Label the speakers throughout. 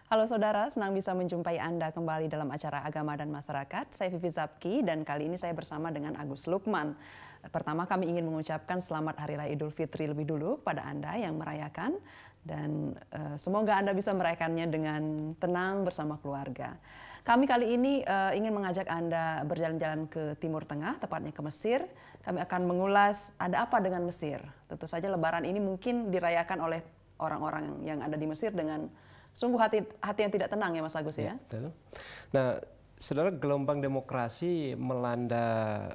Speaker 1: Halo saudara, senang bisa menjumpai Anda kembali dalam acara Agama dan Masyarakat. Saya Vivi Zapki dan kali ini saya bersama dengan Agus Lukman. Pertama kami ingin mengucapkan selamat Hari Raya Idul Fitri lebih dulu kepada Anda yang merayakan. Dan semoga Anda bisa merayakannya dengan tenang bersama keluarga. Kami kali ini ingin mengajak Anda berjalan-jalan ke Timur Tengah, tepatnya ke Mesir. Kami akan mengulas ada apa dengan Mesir. Tentu saja Lebaran ini mungkin dirayakan oleh orang-orang yang ada di Mesir dengan sungguh hati yang tidak tenang ya Mas Agus ya.
Speaker 2: Betul. Nah, saudara, gelombang demokrasi melanda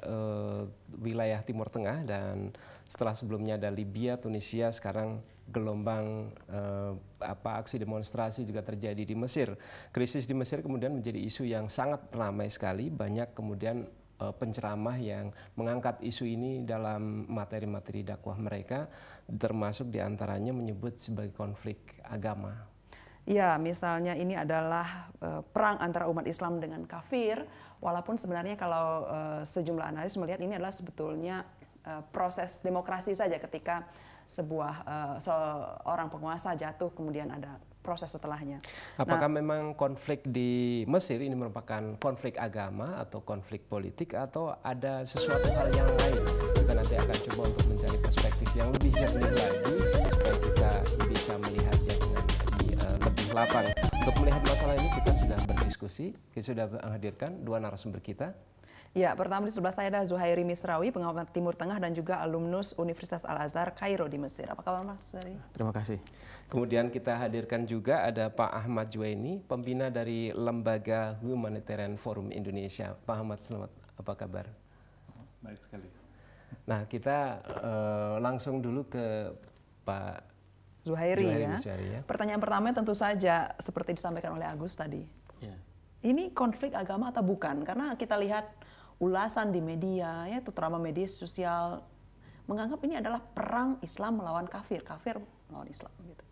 Speaker 2: wilayah Timur Tengah dan setelah sebelumnya ada Libya, Tunisia, sekarang gelombang aksi demonstrasi juga terjadi di Mesir. Krisis di Mesir kemudian menjadi isu yang sangat ramai sekali, banyak kemudian penceramah yang mengangkat isu ini dalam materi-materi dakwah mereka, termasuk diantaranya menyebut sebagai konflik agama.
Speaker 1: Ya, misalnya ini adalah perang antara umat Islam dengan kafir, walaupun sebenarnya kalau sejumlah analis melihat ini adalah sebetulnya proses demokrasi saja ketika seorang penguasa jatuh kemudian ada proses setelahnya.
Speaker 2: Apakah memang konflik di Mesir ini merupakan konflik agama atau konflik politik atau ada sesuatu hal yang lain? Kita nanti akan coba untuk mencari perspektif yang lebih jernih lagi supaya kita bisa melihatnya dengan lebih lapang. Untuk melihat masalah ini kita sudah berdiskusi, kita sudah menghadirkan dua narasumber kita.
Speaker 1: Ya, pertama di sebelah saya adalah Zuhairi Misrawi, pengamat Timur Tengah dan juga alumnus Universitas Al-Azhar Kairo di Mesir. Apa kabar Mas Zuhairi?
Speaker 3: Terima kasih.
Speaker 2: Kemudian kita hadirkan juga ada Pak Ahmad Juwaini, pembina dari Lembaga Humanitarian Forum Indonesia. Pak Ahmad, selamat, apa kabar?
Speaker 4: Baik sekali.
Speaker 2: Nah, kita langsung dulu ke Pak
Speaker 1: Zuhairi ya. Pertanyaan pertama tentu saja seperti disampaikan oleh Agus tadi.
Speaker 3: Ya.
Speaker 1: Ini konflik agama atau bukan? Karena kita lihat ulasan di media, ya, terutama media sosial, menganggap ini adalah perang Islam melawan kafir, kafir melawan Islam. Gitu.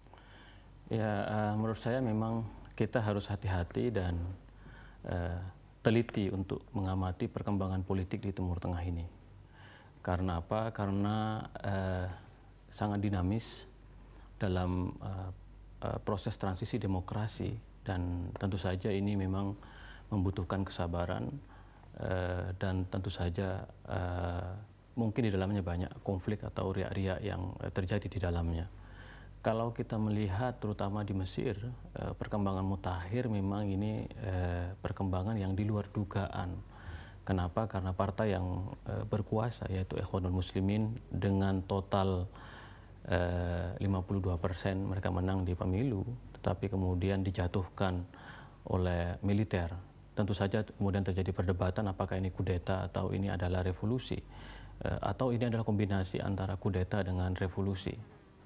Speaker 3: Ya, menurut saya memang kita harus hati-hati dan teliti untuk mengamati perkembangan politik di Timur Tengah ini. Karena apa? Karena sangat dinamis dalam proses transisi demokrasi dan tentu saja ini memang membutuhkan kesabaran dan tentu saja mungkin di dalamnya banyak konflik atau riak-riak yang terjadi di dalamnya. Kalau kita melihat terutama di Mesir, perkembangan mutakhir memang ini perkembangan yang di luar dugaan. Kenapa? Karena partai yang berkuasa yaitu Ikhwanul Muslimin dengan total 52% mereka menang di pemilu, tetapi kemudian dijatuhkan oleh militer. Tentu saja kemudian terjadi perdebatan apakah ini kudeta atau ini adalah revolusi, atau ini adalah kombinasi antara kudeta dengan revolusi.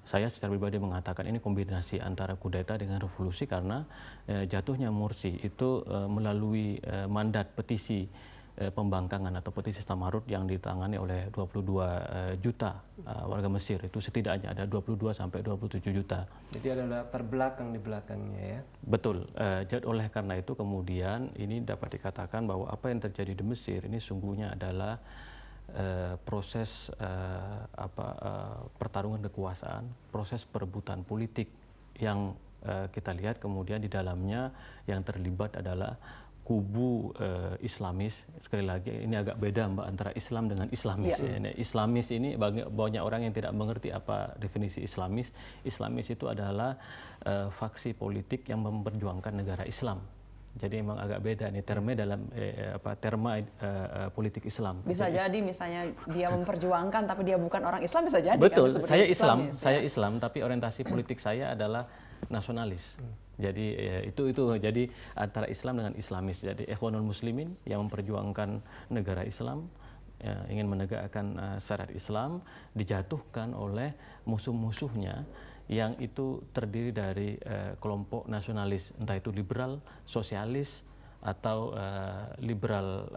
Speaker 3: Saya secara pribadi mengatakan ini kombinasi antara kudeta dengan revolusi karena jatuhnya Mursi itu melalui mandat petisi pembangkangan atau petisi tamarut yang ditangani oleh 22 juta warga Mesir. Itu setidaknya ada 22 sampai 27 juta.
Speaker 2: Jadi ada latar belakang di belakangnya ya. Betul.
Speaker 3: Oleh karena itu kemudian ini dapat dikatakan bahwa apa yang terjadi di Mesir ini sungguhnya adalah proses pertarungan kekuasaan, proses perebutan politik yang kita lihat kemudian di dalamnya yang terlibat adalah kubu Islamis. Sekali lagi ini agak beda Mbak antara Islam dengan Islamis.
Speaker 1: Yeah.
Speaker 3: Islamis ini banyak orang yang tidak mengerti apa definisi Islamis. Islamis itu adalah faksi politik yang memperjuangkan negara Islam. Jadi memang agak beda nih terma dalam politik Islam.
Speaker 1: Bisa jadi misalnya dia memperjuangkan tapi dia bukan orang Islam, bisa jadi.
Speaker 3: Betul,
Speaker 1: kan,
Speaker 3: saya Islam,
Speaker 1: ya?
Speaker 3: Islam tapi orientasi politik saya adalah nasionalis. Jadi itu jadi antara Islam dengan Islamis. Jadi Ikhwanul Muslimin yang memperjuangkan negara Islam, ingin menegakkan syariat Islam, dijatuhkan oleh musuh-musuhnya yang itu terdiri dari kelompok nasionalis, entah itu liberal, sosialis atau liberal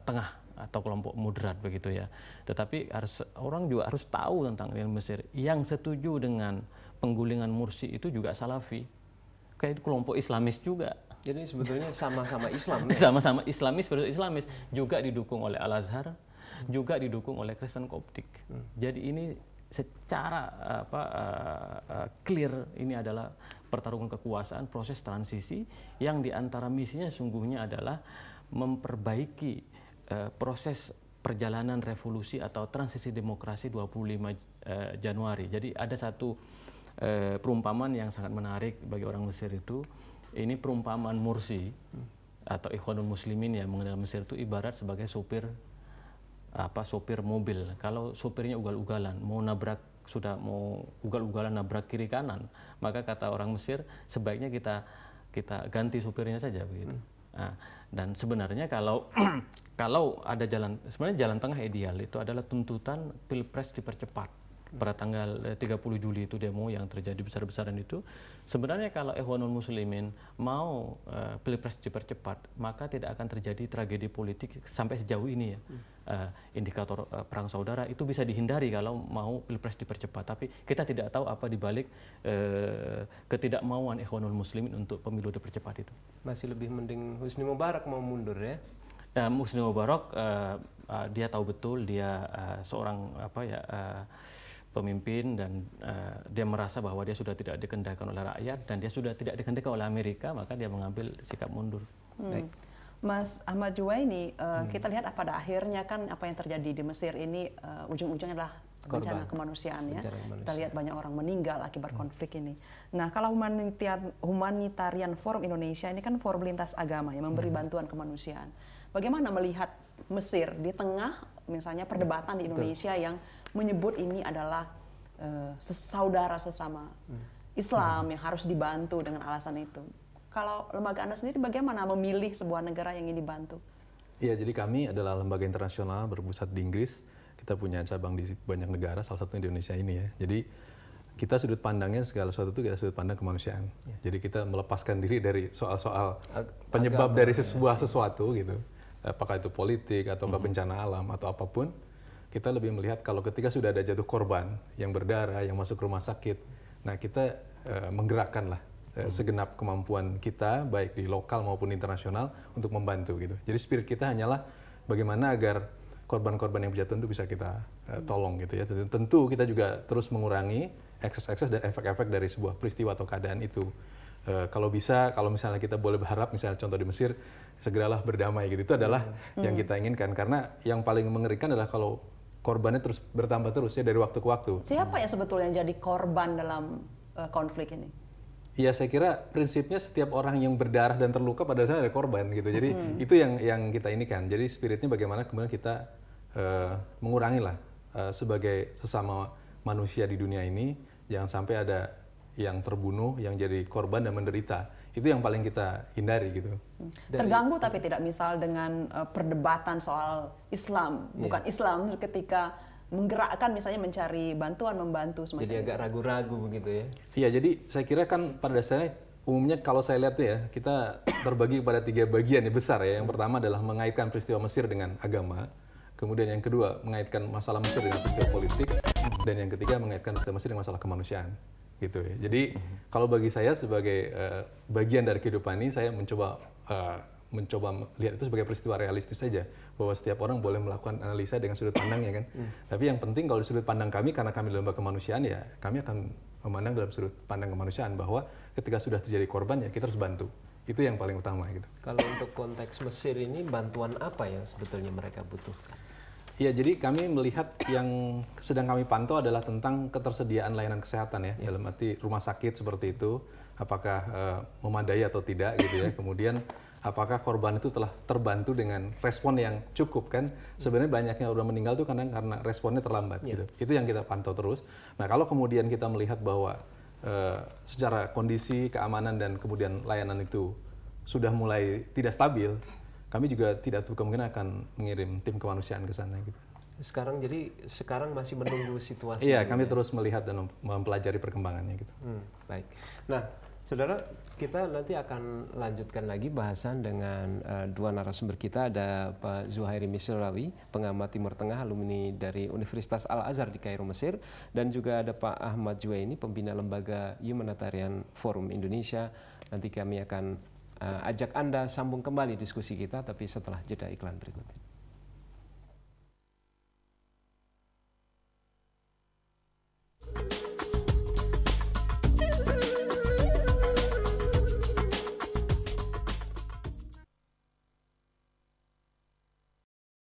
Speaker 3: tengah atau kelompok moderat begitu ya. Tetapi orang juga harus tahu tentang Mesir. Yang setuju dengan penggulingan Mursi itu juga Salafi. Kayak kelompok Islamis juga.
Speaker 2: Jadi sebetulnya sama-sama Islam ya?
Speaker 3: Sama-sama Islamis versus Islamis. Juga didukung oleh Al-Azhar, juga didukung oleh Kristen Koptik. Jadi ini secara clear ini adalah pertarungan kekuasaan, proses transisi yang diantara misinya sungguhnya adalah memperbaiki proses perjalanan revolusi atau transisi demokrasi 25 Januari. Jadi ada satu perumpamaan yang sangat menarik bagi orang Mesir itu. Ini perumpamaan Mursi atau Ikhwanul Muslimin yang mengenal Mesir itu ibarat sebagai sopir mobil. Kalau sopirnya ugal-ugalan, mau ugal-ugalan nabrak kiri kanan, maka kata orang Mesir sebaiknya kita ganti sopirnya saja begitu. Nah, dan sebenarnya kalau ada sebenarnya jalan tengah ideal itu adalah tuntutan Pilpres dipercepat. Pada tanggal 30 Juli itu demo yang terjadi besar-besaran itu, sebenarnya kalau Ikhwanul Muslimin mau Pilpres dipercepat, maka tidak akan terjadi tragedi politik sampai sejauh ini ya. Indikator perang saudara itu bisa dihindari kalau mau Pilpres dipercepat, tapi kita tidak tahu apa dibalik ketidakmauan Ikhwanul Muslimin untuk pemilu dipercepat itu.
Speaker 2: Masih lebih mending Husni Mubarak mau mundur ya?
Speaker 3: Husni Mubarak dia tahu betul dia seorang pemimpin dan dia merasa bahwa dia sudah tidak dikendalikan oleh rakyat dan dia sudah tidak dikendalikan oleh Amerika, maka dia mengambil sikap mundur.
Speaker 1: Mas Ahmad Juwaini, kita lihat pada akhirnya kan apa yang terjadi di Mesir ini ujung-ujungnya adalah bencana kemanusiaan ya. Kita lihat banyak orang meninggal akibat konflik ini. Nah, kalau Humanitarian Forum Indonesia ini kan forum lintas agama yang memberi bantuan kemanusiaan. Bagaimana melihat Mesir di tengah misalnya perdebatan di Indonesia yang menyebut ini adalah saudara sesama Islam yang harus dibantu dengan alasan itu. Kalau lembaga Anda sendiri bagaimana memilih sebuah negara yang ingin dibantu?
Speaker 4: Iya, jadi kami adalah lembaga internasional berpusat di Inggris. Kita punya cabang di banyak negara, salah satunya di Indonesia ini ya. Jadi kita sudut pandangnya segala sesuatu itu kita sudut pandang kemanusiaan. Jadi kita melepaskan diri dari soal-soal penyebab dari sesuatu gitu. Apakah itu politik atau bencana alam atau apapun. Kita lebih melihat kalau ketika sudah ada jatuh korban yang berdarah, yang masuk rumah sakit, nah kita menggerakkanlah segenap kemampuan kita, baik di lokal maupun internasional, untuk membantu gitu. Jadi spirit kita hanyalah bagaimana agar korban-korban yang berjatuhan itu bisa kita tolong gitu ya. Tentu kita juga terus mengurangi ekses-ekses dan efek-efek dari sebuah peristiwa atau keadaan itu. Kalau bisa, kalau misalnya kita boleh berharap, misalnya contoh di Mesir, segeralah berdamai gitu. Itu adalah yang kita inginkan. Karena yang paling mengerikan adalah kalau korbannya terus bertambah terus ya dari waktu ke waktu.
Speaker 1: Siapa ya sebetulnya yang jadi korban dalam konflik ini?
Speaker 4: Ya saya kira prinsipnya setiap orang yang berdarah dan terluka pada dasarnya ada korban gitu. Jadi itu yang kita inikan. Jadi spiritnya bagaimana kemudian kita mengurangi lah sebagai sesama manusia di dunia ini, jangan sampai ada yang terbunuh, yang jadi korban dan menderita. Itu yang paling kita hindari gitu.
Speaker 1: Terganggu tapi tidak misal dengan perdebatan soal Islam, bukan Islam ketika menggerakkan misalnya mencari bantuan, membantu semacam
Speaker 2: jadi agak ragu-ragu begitu ya?
Speaker 4: Iya, jadi saya kira kan pada dasarnya umumnya kalau saya lihat tuh ya, kita terbagi pada 3 bagian yang besar ya. Yang pertama adalah mengaitkan peristiwa Mesir dengan agama. Kemudian yang kedua mengaitkan masalah Mesir dengan peristiwa politik. Dan yang ketiga mengaitkan peristiwa Mesir dengan masalah kemanusiaan. Gitu ya. Jadi kalau bagi saya sebagai bagian dari kehidupan ini, saya mencoba lihat itu sebagai peristiwa realistis saja, bahwa setiap orang boleh melakukan analisa dengan sudut pandangnya kan. Tapi yang penting kalau di sudut pandang kami, karena kami lembaga kemanusiaan ya, kami akan memandang dalam sudut pandang kemanusiaan bahwa ketika sudah terjadi korban ya kita harus bantu. Itu yang paling utama gitu.
Speaker 2: Kalau untuk konteks Mesir ini, bantuan apa yang sebetulnya mereka butuhkan?
Speaker 4: Ya, jadi kami melihat yang sedang kami pantau adalah tentang ketersediaan layanan kesehatan ya, dalam arti rumah sakit seperti itu, apakah memadai atau tidak gitu ya. Kemudian apakah korban itu telah terbantu dengan respon yang cukup kan? Sebenarnya banyaknya udah meninggal tuh karena responnya terlambat gitu. Itu yang kita pantau terus. Nah, kalau kemudian kita melihat bahwa secara kondisi keamanan dan kemudian layanan itu sudah mulai tidak stabil, kami juga tidak tutup kemungkinan akan mengirim tim kemanusiaan ke sana gitu.
Speaker 2: Sekarang masih menunggu situasi.
Speaker 4: Iya, kami terus melihat dan mempelajari perkembangannya gitu.
Speaker 2: Baik. Nah, saudara, kita nanti akan lanjutkan lagi bahasan dengan 2 narasumber kita. Ada Pak Zuhairi Misrawi, pengamat Timur Tengah, alumni dari Universitas Al-Azhar di Kairo, Mesir. Dan juga ada Pak Ahmad Juwaini, pembina lembaga Humanitarian Forum Indonesia. Nanti kami akan ajak Anda sambung kembali diskusi kita, tapi setelah jeda iklan berikut ini.